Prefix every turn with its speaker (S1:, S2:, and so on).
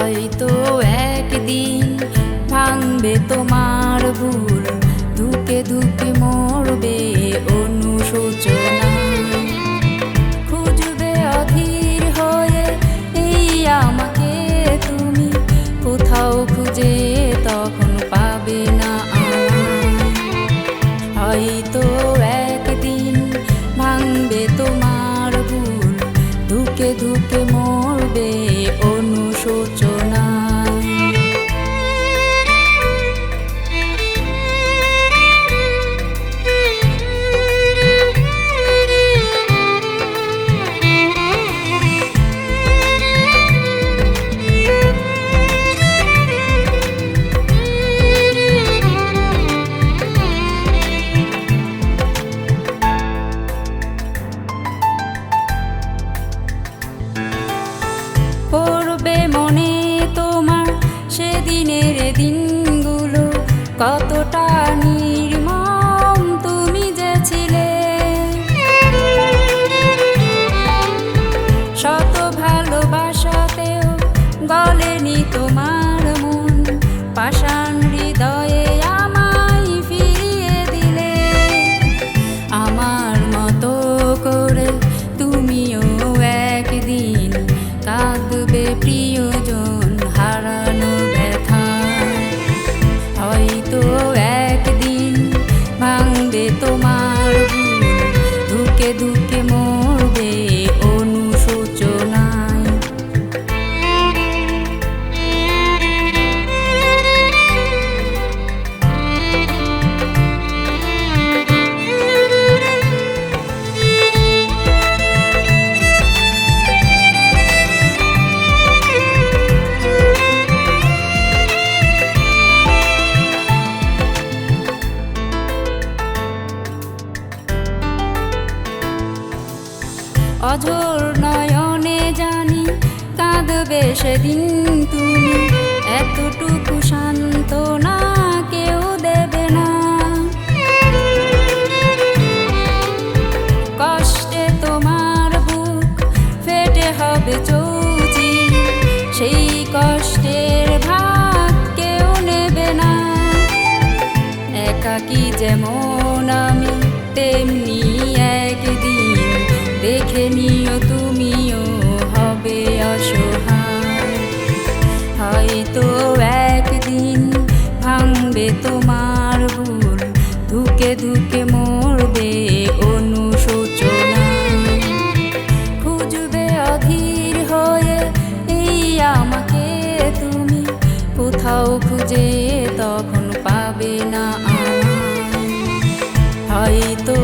S1: হয়তো একদিন ভাঙবে তোমার ভুল, ধুকে ধুকে মরবে অনুশোচনা। খুঁজবে অধীর হয়ে এই আমাকে তুমি, কোথাও খুঁজে তখন পাবে না আমায়। হয়তো একদিন ভাঙবে তোমার ভুল, ধুকে ধুকে মরবে অনুশোচনা। পড়বে মনে তোমার সেদিনের দিনগুলো, কতটা নির্মম তুমি যে ছিলে। শত ভালোবাসাতেও গলেনি তোমার মন, পাষাণ হৃদয়ে আমায় ফিরিয়ে দিলে। আমার মতো করে তুমিও একদিন কাঁদবে প্রিয়জন হারানো ব্যথা। হয়তো একদিন ভাঙবে তোমার ভুল, ধুকে ধুকে মরবে অনুশোচনায়। অঝোর নয়নে জানি কাঁদবে সেদিন তুমি, এতটুকু সান্ত্বনা কেউ দেবে না। কষ্টে তোমার বুক ফেটে হবে চৌচি, সেই কষ্টের ভাগ কেউ নেবে না। একাকী যেমন আমি তেমনি একদিন দেখে নিও তুমিও হবে অসহায়। হয়তো একদিন ভাঙবে তোমার ভুল, ধুকে ধুকে মরবে অনুশোচনা। খুঁজবে অধীর হয়ে এই আমাকে তুমি, কোথাও খুঁজে তখন পাবে না আমায়। হয়তো